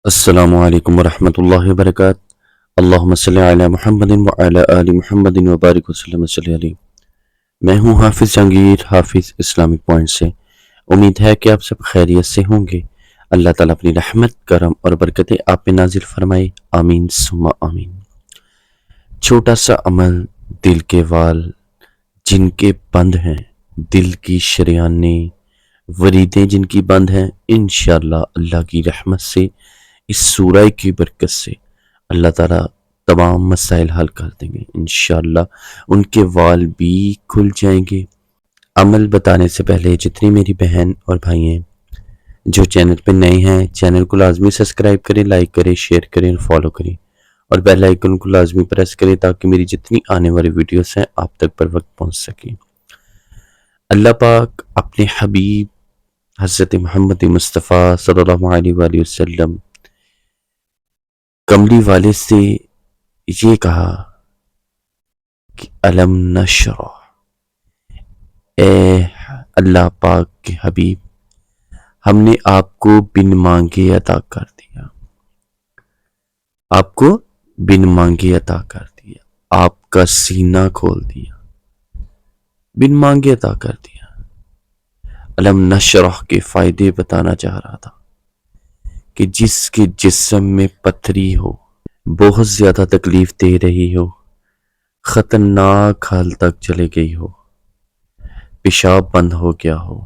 السلام علیکم ورحمۃ اللہ وبرکاتہ۔ اللہم صلی علی محمد وعلی آل محمد وبارک وسلم صلی علیہ۔ میں ہوں حافظ جہانگیر، حافظ اسلامک پوائنٹ سے۔ امید ہے کہ آپ سب خیریت سے ہوں گے۔ اللہ تعالیٰ اپنی رحمت، کرم اور برکتیں آپ پہ نازل فرمائے، آمین ثم آمین۔ چھوٹا سا عمل، دل کے وال جن کے بند ہیں، دل کی شریانیں، وریدیں جن کی بند ہیں، انشاءاللہ اللہ کی رحمت سے، اس سورہ کی برکت سے اللہ تعالیٰ تمام مسائل حل کر دیں گے انشاءاللہ۔ ان کے وال بھی کھل جائیں گے۔ عمل بتانے سے پہلے جتنی میری بہن اور بھائی ہیں جو چینل پہ نئے ہیں، چینل کو لازمی سبسکرائب کریں، لائک کریں، شیئر کریں اور فالو کریں، اور بیل آئیکن کو لازمی پریس کریں تاکہ میری جتنی آنے والی ویڈیوز ہیں آپ تک پر وقت پہنچ سکیں۔ اللہ پاک اپنے حبیب حضرت محمد مصطفیٰ صلی اللہ علیہ وآلہ وسلم کملی والے سے یہ کہا کہ علم نشرح، اے اللہ پاک کے حبیب، ہم نے آپ کو بن مانگے عطا کر دیا، آپ کو بن مانگے عطا کر دیا، آپ کا سینہ کھول دیا، بن مانگے عطا کر دیا۔ علم نشرح کے فائدے بتانا چاہ رہا تھا کہ جس کے جسم میں پتھری ہو، بہت زیادہ تکلیف دے رہی ہو، خطرناک حال تک چلے گئی ہو، پیشاب بند ہو گیا ہو،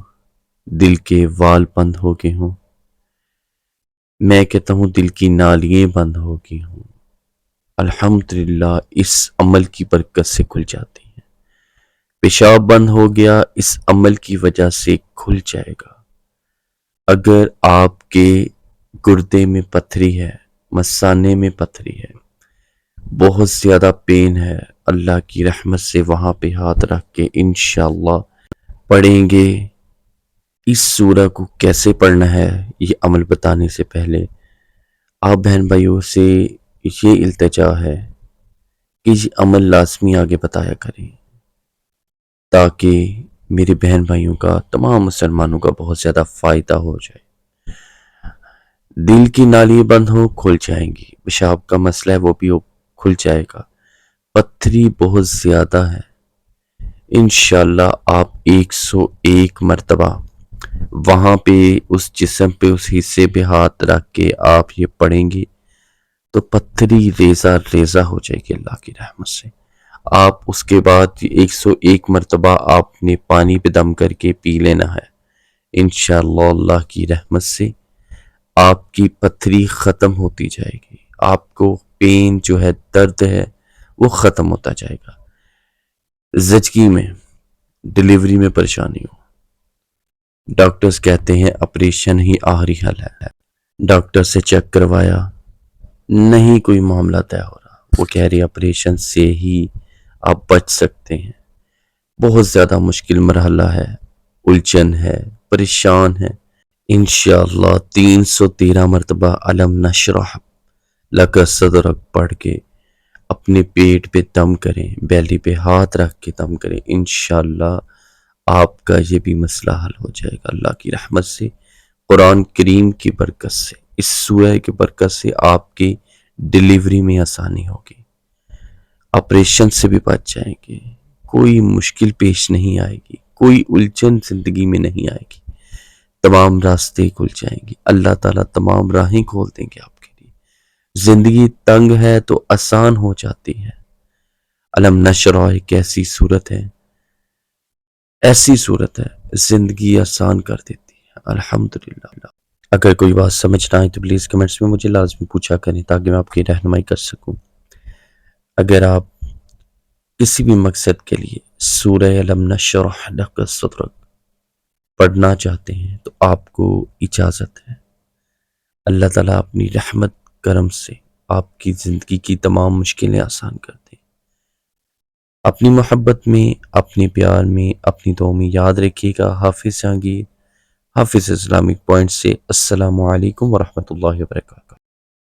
دل کے وال بند ہو گئے ہوں، میں کہتا ہوں دل کی نالیاں بند ہو گئی ہوں، الحمدللہ اس عمل کی برکت سے کھل جاتی ہیں۔ پیشاب بند ہو گیا، اس عمل کی وجہ سے کھل جائے گا۔ اگر آپ کے گردے میں پتھری ہے، مثانے میں پتھری ہے، بہت زیادہ پین ہے، اللہ کی رحمت سے وہاں پہ ہاتھ رکھ کے انشاءاللہ پڑھیں گے۔ اس سورہ کو کیسے پڑھنا ہے یہ عمل بتانے سے پہلے آپ بہن بھائیوں سے یہ التجا ہے کہ یہ عمل لازمی آگے بتایا کریں تاکہ میرے بہن بھائیوں کا، تمام مسلمانوں کا بہت زیادہ فائدہ ہو جائے۔ دل کی نالی بند ہو، کھل جائیں گی۔ پیشاب کا مسئلہ ہے وہ بھی کھل جائے گا۔ پتھری بہت زیادہ ہے، انشاءاللہ آپ 101 مرتبہ وہاں پہ اس جسم پہ، اس حصے پہ ہاتھ رکھ کے آپ یہ پڑھیں گے تو پتھری ریزہ ریزہ ہو جائے گی اللہ کی رحمت سے۔ آپ اس کے بعد 101 مرتبہ آپ نے پانی پہ دم کر کے پی لینا ہے، انشاءاللہ اللہ کی رحمت سے آپ کی پتھری ختم ہوتی جائے گی۔ آپ کو پین جو ہے، درد ہے، وہ ختم ہوتا جائے گا۔ زچگی میں، ڈیلیوری میں پریشانی ہو، ڈاکٹرز کہتے ہیں آپریشن ہی آخری حل ہے، ڈاکٹر سے چیک کروایا، نہیں کوئی معاملہ طے ہو رہا، وہ کہہ رہی آپریشن سے ہی آپ بچ سکتے ہیں، بہت زیادہ مشکل مرحلہ ہے، الجھن ہے، پریشان ہے، انشاءاللہ 313 مرتبہ علم نشرح لک صدرک پڑھ کے اپنے پیٹ پہ دم کریں، بیلی پہ ہاتھ رکھ کے دم کریں، انشاءاللہ آپ کا یہ بھی مسئلہ حل ہو جائے گا اللہ کی رحمت سے، قرآن کریم کی برکت سے، اس سورہ کی برکت سے آپ کی ڈیلیوری میں آسانی ہوگی، آپریشن سے بھی بچ جائیں گے، کوئی مشکل پیش نہیں آئے گی، کوئی الجھن زندگی میں نہیں آئے گی، تمام راستے کھل جائیں گے، اللہ تعالیٰ تمام راہیں کھول دیں گے آپ کے لیے۔ زندگی تنگ ہے تو آسان ہو جاتی ہے۔ علم نشرح ایک ایسی صورت ہے، ایسی صورت ہے زندگی آسان کر دیتی ہے، الحمدللہ۔ اگر کوئی بات سمجھ نہ آئے تو پلیز کمنٹس میں مجھے لازمی پوچھا کریں تاکہ میں آپ کی رہنمائی کر سکوں۔ اگر آپ کسی بھی مقصد کے لیے سورہ علم نشرح لک صدرک پڑھنا چاہتے ہیں تو آپ کو اجازت ہے۔ اللہ تعالیٰ اپنی رحمت کرم سے آپ کی زندگی کی تمام مشکلیں آسان کر دیں۔ اپنی محبت میں، اپنے پیار میں، اپنی دعاؤں میں یاد رکھیے گا۔ حافظ جہانگیر، حافظ اسلامک پوائنٹ سے۔ السلام علیکم ورحمۃ اللہ وبرکاتہ۔